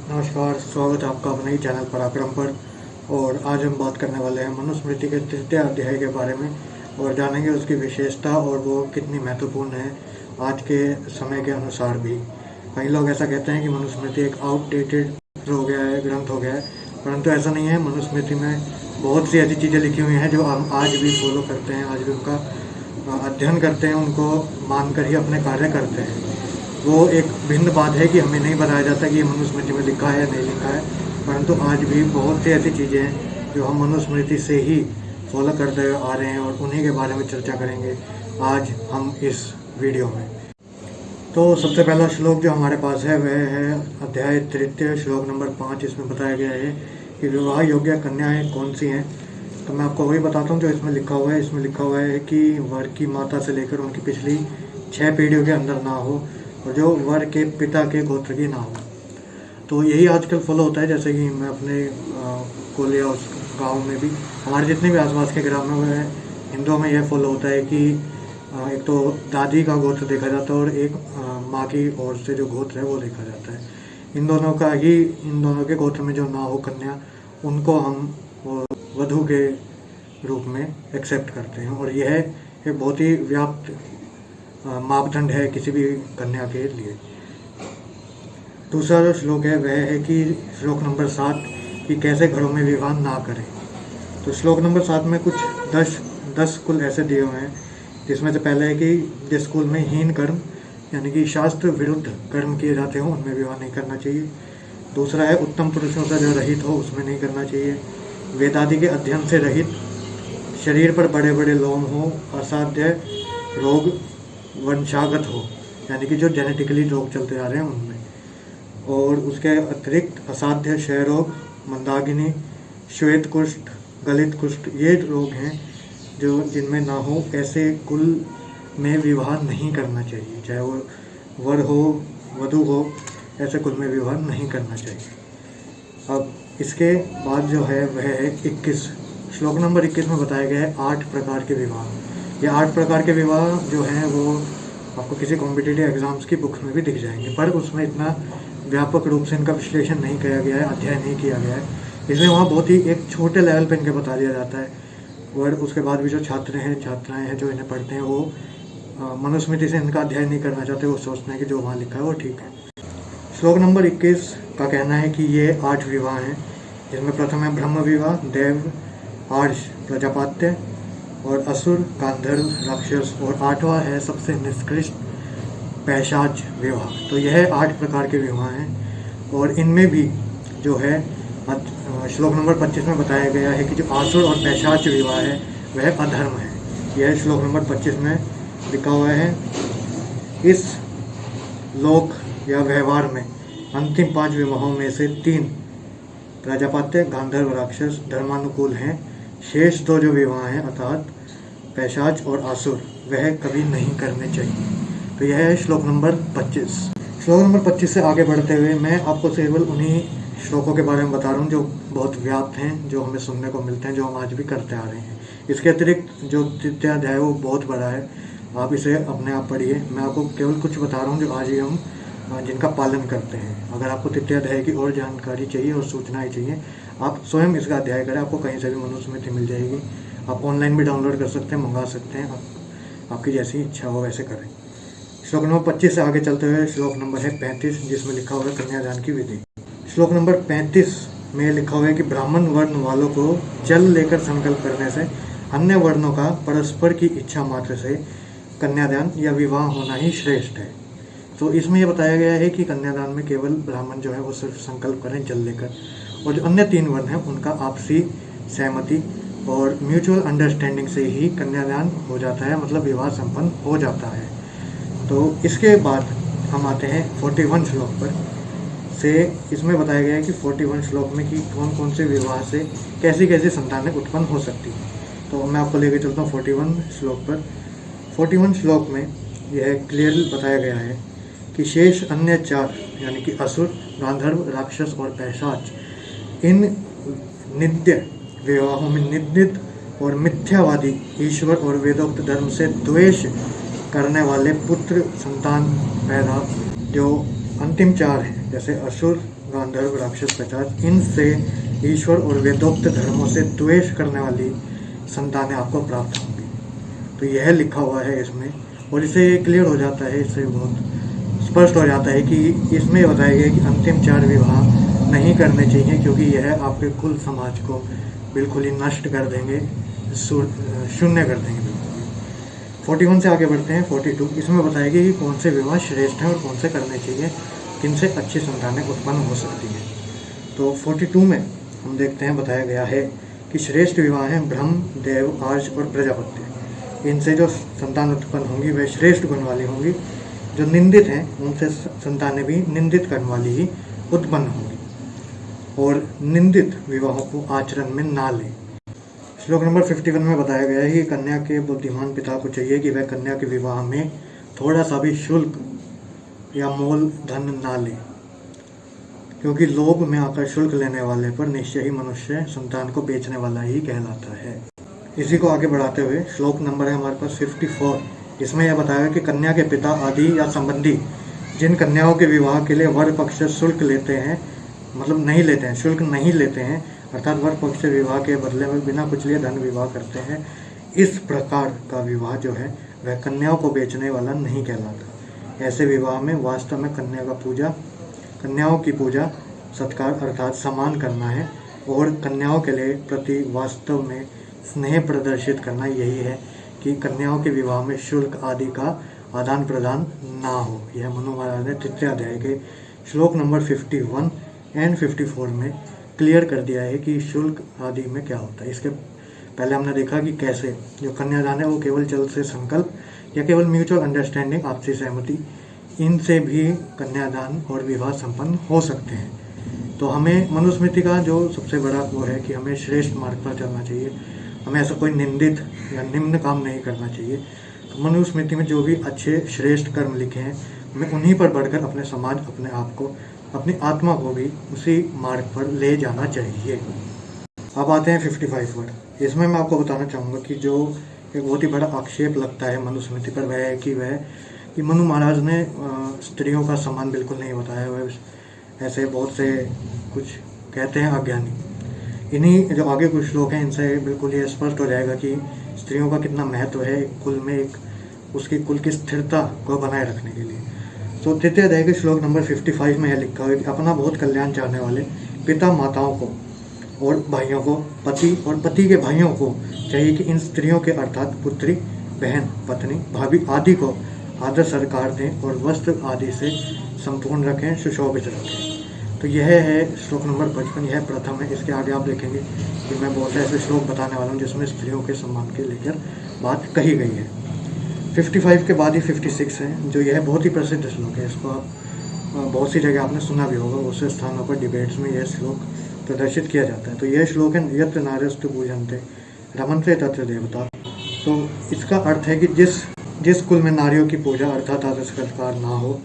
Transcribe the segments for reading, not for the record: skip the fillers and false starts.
नमस्कार, स्वागत है आपका अपने ही चैनल पराक्रम पर। और आज हम बात करने वाले हैं मनुस्मृति के तृतीय अध्याय के बारे में और जानेंगे उसकी विशेषता और वो कितनी महत्वपूर्ण है आज के समय के अनुसार भी। कई लोग ऐसा कहते हैं कि मनुस्मृति एक आउटडेटेड हो गया है, ग्रंथ हो गया है, परंतु ऐसा नहीं है। मनुस्मृति में बहुत सी ऐसी चीज़ें लिखी हुई हैं जो हम आज भी फॉलो करते हैं, आज भी उनका अध्ययन करते हैं, उनको मानकर ही अपने कार्य करते हैं। वो एक भिन्न बात है कि हमें नहीं बताया जाता कि ये मनुस्मृति में लिखा है या नहीं लिखा है, परंतु आज भी बहुत सी ऐसी चीज़ें हैं जो हम मनुस्मृति से ही फॉलो करते हुए आ रहे हैं और उन्हीं के बारे में चर्चा करेंगे आज हम इस वीडियो में। तो सबसे पहला श्लोक जो हमारे पास है वह है अध्याय तृतीय श्लोक नंबर 5। इसमें बताया गया है कि विवाह योग्य कन्याएं कौन सी हैं। तो मैं आपको वही बताता हूँ जो इसमें लिखा हुआ है। इसमें लिखा हुआ है कि वर की माता से लेकर उनकी पिछली 6 पीढ़ियों के अंदर ना हो और जो वर के पिता के गोत्र की ना हो। तो यही आजकल फॉलो होता है। जैसे कि मैं अपने कोलिया उस गाँव में भी, हमारे जितने भी आसपास के ग्राम में वह हिंदुओं में यह फॉलो होता है कि एक तो दादी का गोत्र देखा जाता है और एक माँ की ओर से जो गोत्र है वो देखा जाता है। इन दोनों के गोत्र में जो ना हो कन्या, उनको हम वधू के रूप में एक्सेप्ट करते हैं और यह एक बहुत ही व्याप्त मापदंड है किसी भी कन्या के लिए। दूसरा जो श्लोक है वह है कि श्लोक नंबर 7 कि कैसे घरों में विवाह ना करें। तो श्लोक नंबर 7 में कुछ 10 कुल ऐसे दिए हुए हैं, जिसमें से पहले है कि जिस कुल में हीन कर्म यानी कि शास्त्र विरुद्ध कर्म किए जाते हों उनमें विवाह नहीं करना चाहिए। दूसरा है उत्तम पुरुषों से जो रहित हो उसमें नहीं करना चाहिए। वेदादि के अध्ययन से रहित, शरीर पर बड़े बड़े लोम हो, असाध्य रोग वंशागत हो यानी कि जो जेनेटिकली रोग चलते आ रहे हैं उनमें, और उसके अतिरिक्त असाध्य क्षय रोग, मंदाकिनी, श्वेत कुष्ठ, गलित कुष्ठ, ये रोग हैं जो जिनमें ना हो ऐसे कुल में विवाह नहीं करना चाहिए। चाहे वो वर हो वधू हो, ऐसे कुल में विवाह नहीं करना चाहिए। अब इसके बाद जो है वह है 21 श्लोक नंबर 21 में बताया गया है 8 प्रकार के विवाह। ये 8 प्रकार के विवाह जो हैं वो आपको किसी कॉम्पिटिटिव एग्जाम्स की बुक्स में भी दिख जाएंगे, पर उसमें इतना व्यापक रूप से इनका विश्लेषण नहीं किया गया है, अध्ययन नहीं किया गया है, इसलिए वहाँ बहुत ही एक छोटे लेवल पर इनके बता दिया जाता है। और उसके बाद भी जो छात्राएँ हैं जो इन्हें पढ़ते हैं वो मनुस्मृति से इनका अध्ययन नहीं करना चाहते। वो सोचते हैं कि जो वहाँ लिखा है वो ठीक है। श्लोक नंबर 21 का कहना है कि ये 8 विवाह हैं, जिसमें प्रथम है ब्रह्म विवाह, देव, आर्ष, प्रजापत्य और असुर, गांधर्व, राक्षस, और 8वां है सबसे निष्कृष्ट पैशाच विवाह। तो यह 8 प्रकार के विवाह हैं और इनमें भी जो है श्लोक नंबर 25 में बताया गया है कि जो आसुर और पैशाच विवाह है वह अधर्म है। यह श्लोक नंबर 25 में लिखा हुआ है। इस लोक या व्यवहार में अंतिम 5 विवाहों में से 3 प्रजापत्य, गांधर्व, राक्षस धर्मानुकूल हैं। शेष 2 जो विवाह हैं अर्थात पैशाच और आसुर वह कभी नहीं करने चाहिए। तो यह है श्लोक नंबर 25। श्लोक नंबर 25 से आगे बढ़ते हुए मैं आपको केवल उन्हीं श्लोकों के बारे में बता रहा हूँ जो बहुत व्याप्त हैं, जो हमें सुनने को मिलते हैं, जो हम आज भी करते आ रहे हैं। इसके अतिरिक्त जो तृतीय अध्याय वो बहुत बड़ा है, आप इसे अपने आप पढ़िए। मैं आपको केवल कुछ बता रहा हूँ जो आज ही हम जिनका पालन करते हैं। अगर आपको तृतीय अध्याय की और जानकारी चाहिए और सूचनाएं चाहिए, आप स्वयं इसका अध्याय करें। आपको कहीं से भी मनुस्मृति मिल जाएगी। आप ऑनलाइन भी डाउनलोड कर सकते हैं, मंगा सकते हैं। आपकी जैसी इच्छा हो वैसे करें। श्लोक नंबर 25 से आगे चलते हुए श्लोक नंबर है 35, जिसमें लिखा हुआ है कन्यादान की विधि। श्लोक नंबर 35 में लिखा हुआ है कि ब्राह्मण वर्ण वालों को जल लेकर संकल्प करने से अन्य वर्णों का परस्पर की इच्छा मात्र से कन्यादान या विवाह होना ही श्रेष्ठ है। तो इसमें यह बताया गया है कि कन्यादान में केवल ब्राह्मण जो है वो सिर्फ संकल्प करें जल लेकर, और जो अन्य 3 वर्ण हैं उनका आपसी सहमति और म्यूचुअल अंडरस्टैंडिंग से ही कन्यादान हो जाता है, मतलब विवाह संपन्न हो जाता है। तो इसके बाद हम आते हैं 41 श्लोक पर से। इसमें बताया गया है कि 41 श्लोक में कि कौन कौन से विवाह से कैसी कैसी संतानें उत्पन्न हो सकती हैं। तो मैं आपको लेकर चलता हूँ 41 श्लोक पर। 41 श्लोक में यह क्लियरली बताया गया है कि शेष अन्य 4 यानी कि असुर, गांधर्व, राक्षस और पैशाच, इन नित्य विवाहों में निंदित और मिथ्यावादी ईश्वर और वेदोक्त धर्म से द्वेष करने वाले पुत्र संतान पैदा जो अंतिम 4 हैं जैसे असुर, गांधर्व, राक्षस, पिशाच, इनसे ईश्वर और वेदोक्त धर्मों से द्वेष करने वाली संतानें आपको प्राप्त होंगी। तो यह लिखा हुआ है इसमें, और इससे ये क्लियर हो जाता है, इससे बहुत स्पष्ट हो जाता है कि इसमें बताया गया कि अंतिम 4 विवाह नहीं करने चाहिए, क्योंकि यह आपके कुल समाज को बिल्कुल ही नष्ट कर देंगे, शून्य कर देंगे बिल्कुल। 41 से आगे बढ़ते हैं 42। इसमें बताया गया कि कौन से विवाह श्रेष्ठ हैं और कौन से करने चाहिए, किनसे अच्छी संतानें उत्पन्न हो सकती हैं। तो 42 में हम देखते हैं बताया गया है कि श्रेष्ठ विवाह हैं ब्रह्म, देव, आर्ष और प्रजापत्य। इनसे जो संतान उत्पन्न होंगी वह श्रेष्ठ गुण वाली होंगी। जो निंदित हैं उनसे संतानें भी निंदित कर्म वाली ही उत्पन्न होंगी, और निंदित विवाहों को आचरण में ना लें। श्लोक नंबर 51 में बताया गया है कि कन्या के बुद्धिमान पिता को चाहिए कि वह कन्या के विवाह में थोड़ा सा भी शुल्क या मोल धन ना ले, क्योंकि लोभ में आकर शुल्क लेने वाले पर निश्चय ही मनुष्य संतान को बेचने वाला ही कहलाता है। इसी को आगे बढ़ाते हुए श्लोक नंबर है हमारे पास 54। इसमें यह बताया कि कन्या के पिता आदि या संबंधी जिन कन्याओं के विवाह के लिए वर पक्ष से शुल्क लेते हैं, मतलब नहीं लेते हैं, शुल्क नहीं लेते हैं, अर्थात वर पक्ष से विवाह के बदले में बिना कुछ लिए धन विवाह करते हैं, इस प्रकार का विवाह जो है वह कन्याओं को बेचने वाला नहीं कहलाता। ऐसे विवाह में वास्तव में कन्याओं की पूजा सत्कार अर्थात सम्मान करना है, और कन्याओं के लिए प्रति वास्तव में स्नेह प्रदर्शित करना यही है कि कन्याओं के विवाह में शुल्क आदि का आदान प्रदान ना हो। यह मनु महाराज ने 3 अध्याय के श्लोक नंबर 51 एंड 54 में क्लियर कर दिया है कि शुल्क आदि में क्या होता है। इसके पहले हमने देखा कि कैसे जो कन्यादान है वो केवल जल से संकल्प या केवल म्यूचुअल अंडरस्टैंडिंग, आपसी सहमति, इनसे भी कन्यादान और विवाह संपन्न हो सकते हैं। तो हमें मनुस्मृति का जो सबसे बड़ा वो है कि हमें श्रेष्ठ मार्ग पर चलना चाहिए, हमें ऐसा कोई निंदित या निम्न काम नहीं करना चाहिए। तो मनुस्मृति में जो भी अच्छे श्रेष्ठ कर्म लिखे हैं, हमें उन्हीं पर बढ़कर अपने समाज, अपने आप को, अपनी आत्मा को भी उसी मार्ग पर ले जाना चाहिए। अब आते हैं 55 पर। इसमें मैं आपको बताना चाहूँगा कि जो एक बहुत ही बड़ा आक्षेप लगता है मनुस्मृति पर वह है कि मनु महाराज ने स्त्रियों का सम्मान बिल्कुल नहीं बताया। वह ऐसे बहुत से कुछ कहते हैं अज्ञानी। इन्हीं जो आगे कुछ श्लोक हैं इनसे बिल्कुल ये स्पष्ट हो जाएगा कि स्त्रियों का कितना महत्व है कुल में, एक उसकी कुल की स्थिरता को बनाए रखने के लिए। तो 3 अध्याय के श्लोक नंबर 55 में यह लिखा है कि अपना बहुत कल्याण चाहने वाले पिता माताओं को और भाइयों को, पति और पति के भाइयों को चाहिए कि इन स्त्रियों के अर्थात पुत्री, बहन, पत्नी, भाभी आदि को आदर सत्कार दें और वस्त्र आदि से संपूर्ण रखें, सुशोभित रखें। तो यह है श्लोक नंबर 55, यह प्रथम है। इसके आगे आप देखेंगे कि मैं बहुत ऐसे श्लोक बताने वाला हूँ जिसमें स्त्रियों के सम्मान के लेकर बात कही गई है। 55 के बाद ही 56 है, जो यह बहुत ही प्रसिद्ध श्लोक है। इसको आप बहुत सी जगह आपने सुना भी होगा, बहुत से स्थानों पर डिबेट्स में यह श्लोक प्रदर्शित किया जाता है। तो यह श्लोक है यत्र नार्यस्तु पूजन्ते रमन्ते तत्र देवता। तो इसका अर्थ है कि जिस कुल में नारियों की पूजा अर्थात आदर सत्कार ना हो,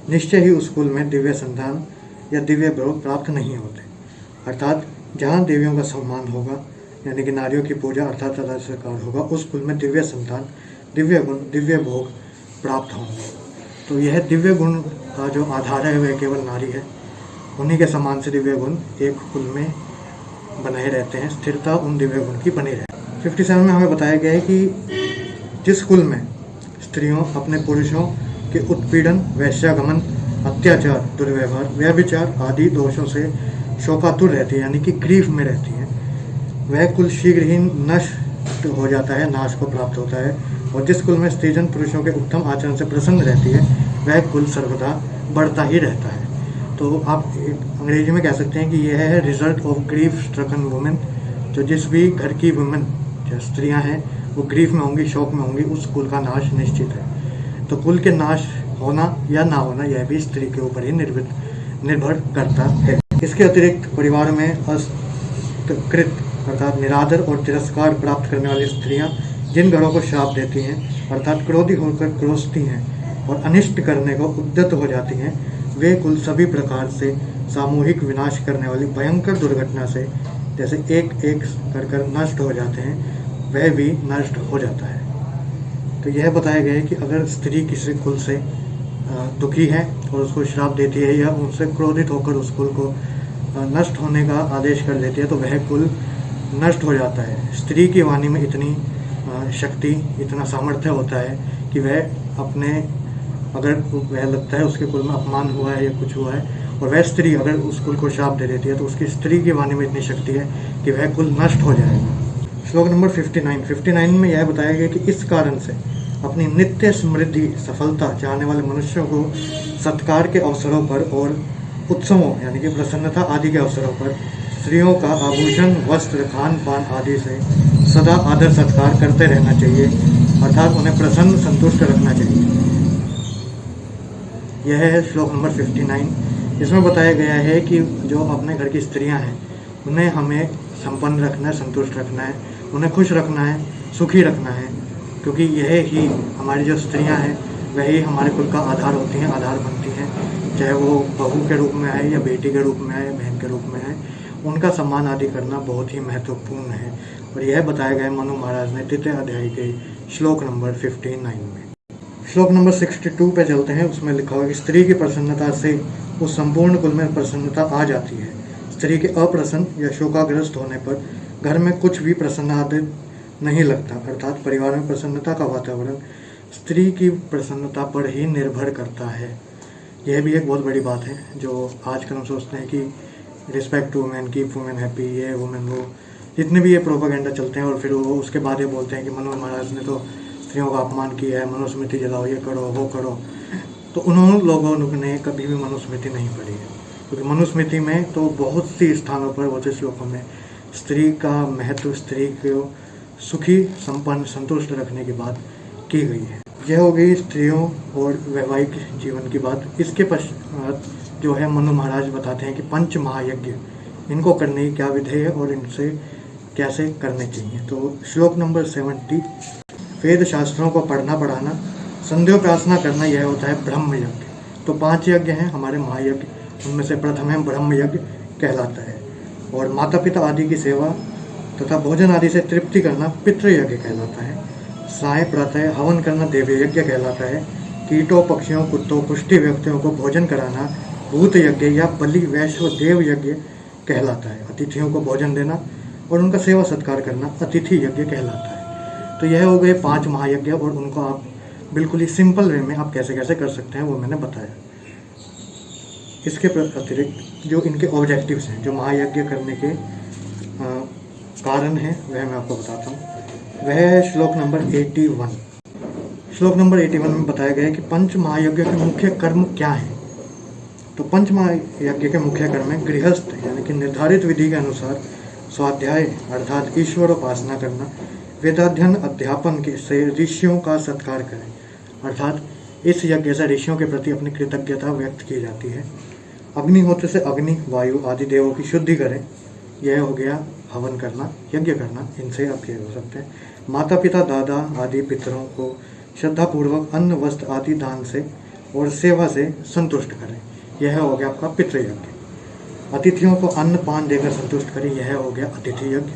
निश्चय ही उस कुल में दिव्य संतान या दिव्य भोग प्राप्त नहीं होते। अर्थात जहाँ देवियों का सम्मान होगा, यानी कि नारियों की पूजा अर्थात आदर सत्कार होगा, उस कुल में दिव्य संतान, दिव्य गुण, दिव्य भोग प्राप्त होंगे। तो यह दिव्य गुण का जो आधार है वह केवल नारी है। उन्हीं के समान से दिव्य गुण एक कुल में बनाए रहते हैं, स्थिरता उन दिव्य गुण की बनी रहे। 57 में हमें बताया गया है कि जिस कुल में स्त्रियों अपने पुरुषों के उत्पीड़न, वैश्यागमन, अत्याचार, दुर्व्यवहार, व्यभिचार आदि दोषों से शोकातुर रहती है, यानी कि ग्रीफ में रहती है, वह कुल शीघ्र ही नष्ट हो जाता है, नाश को प्राप्त होता है। और जिस कुल में स्त्रीजन पुरुषों के उत्तम आचरण से प्रसन्न रहती है, वह कुल सर्वदा बढ़ता ही रहता है। तो आप अंग्रेजी में कह सकते हैं कि यह है रिजल्ट ऑफ ग्रीफ स्ट्रकन वुमेन। जो जिस भी घर की वुमेन, जो स्त्रियां हैं, वो ग्रीफ में होंगी, शोक में होंगी, उस कुल का नाश निश्चित है। तो कुल के नाश होना या ना होना यह भी स्त्री के ऊपर ही निर्भर करता है। इसके अतिरिक्त परिवार में अस्कृत अर्थात निरादर और तिरस्कार प्राप्त करने वाली स्त्रियां जिन घरों को श्राप देती हैं, अर्थात क्रोधी होकर क्रोशती हैं और अनिष्ट करने को उद्यत हो जाती हैं, वे कुल सभी प्रकार से सामूहिक विनाश करने वाली भयंकर दुर्घटना से जैसे एक एक कर नष्ट हो जाते हैं, वह भी नष्ट हो जाता है। तो यह बताया गया है कि अगर स्त्री किसी कुल से दुखी है और उसको श्राप देती है या उनसे क्रोधित होकर उस कुल को नष्ट होने का आदेश कर देती है, तो वह कुल नष्ट हो जाता है। स्त्री की वाणी में इतनी शक्ति, इतना सामर्थ्य होता है कि वह अपने, अगर वह लगता है उसके कुल में अपमान हुआ है या कुछ हुआ है और वह स्त्री अगर उस कुल को श्राप दे देती है, तो उसकी स्त्री की वाणी में इतनी शक्ति है कि वह कुल नष्ट हो जाएगा। श्लोक नंबर 59 में यह बताया गया कि इस कारण से अपनी नित्य समृद्धि सफलता चाहने वाले मनुष्यों को सत्कार के अवसरों पर और उत्सवों यानी कि प्रसन्नता आदि के अवसरों पर स्त्रियों का आभूषण, वस्त्र, खान पान आदि से सदा आदर सत्कार करते रहना चाहिए, अर्थात उन्हें प्रसन्न संतुष्ट रखना चाहिए। यह है श्लोक नंबर 59। इसमें बताया गया है कि जो अपने घर की स्त्रियां हैं उन्हें हमें संपन्न रखना है, संतुष्ट रखना है, उन्हें खुश रखना है, सुखी रखना है, क्योंकि यह ही हमारी जो स्त्रियां हैं वही हमारे कुल का आधार होती हैं, आधार बनती हैं। चाहे वो बहू के रूप में है या बेटी के रूप में है, बहन के रूप में है, उनका सम्मान आदि करना बहुत ही महत्वपूर्ण है। और यह बताया गया मनु महाराज ने 3 अध्याय के श्लोक नंबर 59 में। श्लोक नंबर 62 पे चलते हैं। उसमें लिखा हुआ कि स्त्री की प्रसन्नता से उस संपूर्ण कुल में प्रसन्नता आ जाती है। स्त्री के अप्रसन्न या शोकाग्रस्त होने पर घर में कुछ भी प्रसन्नादित नहीं लगता, अर्थात परिवार में प्रसन्नता का वातावरण स्त्री की प्रसन्नता पर ही निर्भर करता है। यह भी एक बहुत बड़ी बात है जो आजकल हम सोचते हैं कि respect to women, keep women happy, ये वुमेन वो, जितने भी ये प्रोपेगेंडा चलते हैं और फिर वो उसके बाद ये बोलते हैं कि मनु महाराज ने तो स्त्रियों का अपमान किया है, मनुस्मृति जलाओ, ये करो वो करो। तो उन्होंने लोगों ने कभी भी मनुस्मृति नहीं पढ़ी है, क्योंकि मनुस्मृति में तो बहुत सी स्थानों पर, बहुत से श्लोकों में स्त्री का महत्व, स्त्री को सुखी, संपन्न, संतुष्ट रखने की बात की गई है। यह हो गई स्त्रियों और वैवाहिक जीवन की बात। इसके पश्चात जो है मनु महाराज बताते हैं कि पंच महायज्ञ, इनको करने की क्या विधि है और इनसे कैसे करने चाहिए। तो श्लोक नंबर 70, वेद शास्त्रों को पढ़ना पढ़ाना, संध्योपासना करना, यह होता है ब्रह्म यज्ञ। तो 5 यज्ञ हैं हमारे महायज्ञ, उनमें से प्रथम है ब्रह्म यज्ञ कहलाता है। और माता पिता आदि की सेवा तथा भोजन आदि से तृप्ति करना पितृ यज्ञ कहलाता है। साय प्रातः हवन करना देव यज्ञ कहलाता है। कीटों, पक्षियों, कुत्तों, पुष्टि व्यक्तियों को भोजन कराना भूत यज्ञ या बलि वैश्व देव यज्ञ कहलाता है। अतिथियों को भोजन देना और उनका सेवा सत्कार करना अतिथि यज्ञ कहलाता है। तो यह हो गए 5 महायज्ञ और उनको आप बिल्कुल ही सिंपल वे में आप कैसे कैसे कर सकते हैं वो मैंने बताया। इसके अतिरिक्त जो इनके ऑब्जेक्टिव्स हैं, जो महायज्ञ करने के कारण हैं, वह मैं आपको बताता हूँ। वह है श्लोक नंबर 81। श्लोक नंबर 81 में बताया गया है कि पंच महायज्ञ के मुख्य कर्म क्या हैं। तो पंच महायज्ञ के मुख्य कर्म है गृहस्थ यानी कि निर्धारित विधि के अनुसार स्वाध्याय अर्थात ईश्वर उपासना करना, वेदाध्ययन अध्यापन के से ऋषियों का सत्कार करें, अर्थात इस यज्ञ से ऋषियों के प्रति अपनी कृतज्ञता व्यक्त की जाती है। अग्निहोत्र से अग्नि, वायु आदि देवों की शुद्धि करें, यह हो गया हवन करना, यज्ञ करना, इनसे आप ये हो सकते हैं। माता पिता, दादा आदि पितरों को श्रद्धापूर्वक अन्न, वस्त्र आदि दान से और सेवा से संतुष्ट करें, यह हो गया आपका पितृयज्ञ। अतिथियों को अन्न पान देकर संतुष्ट करें, यह हो गया अतिथि यज्ञ।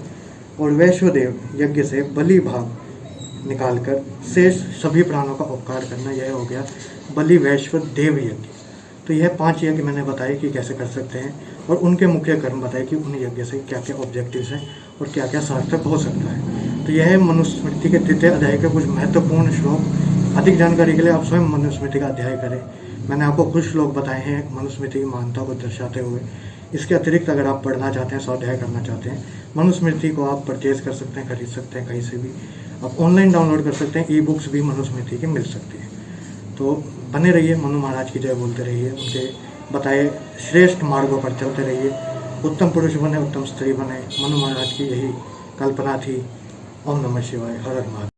और वैश्वदेव यज्ञ से बलि भाग निकालकर शेष सभी प्राणों का उपकार करना, यह हो गया बलि वैश्व देव यज्ञ। तो यह 5 यज्ञ मैंने बताए कि कैसे कर सकते हैं और उनके मुख्य कर्म बताए कि उन यज्ञ से क्या क्या ऑब्जेक्टिव्स हैं और क्या क्या सार्थक हो सकता है। तो यह है मनुस्मृति के 3 अध्याय के कुछ महत्वपूर्ण श्लोक। अधिक जानकारी के लिए आप स्वयं मनुस्मृति का अध्याय करें। मैंने आपको कुछ श्लोक बताए हैं मनुस्मृति की महानता को दर्शाते हुए। इसके अतिरिक्त अगर आप पढ़ना चाहते हैं, स्वाध्याय करना चाहते हैं, मनुस्मृति को आप परचेज कर सकते हैं, खरीद सकते हैं, कहीं से भी आप ऑनलाइन डाउनलोड कर सकते हैं। ई-बुक्स भी मनुस्मृति की मिल सकती है। तो बने रहिए, मनु महाराज की जय बोलते रहिए, उनके बताए श्रेष्ठ मार्गों पर चलते रहिए। उत्तम पुरुष बने, उत्तम स्त्री बने, मनु महाराज की यही कल्पना थी। ओम नमः शिवाय, हर हर महादेव।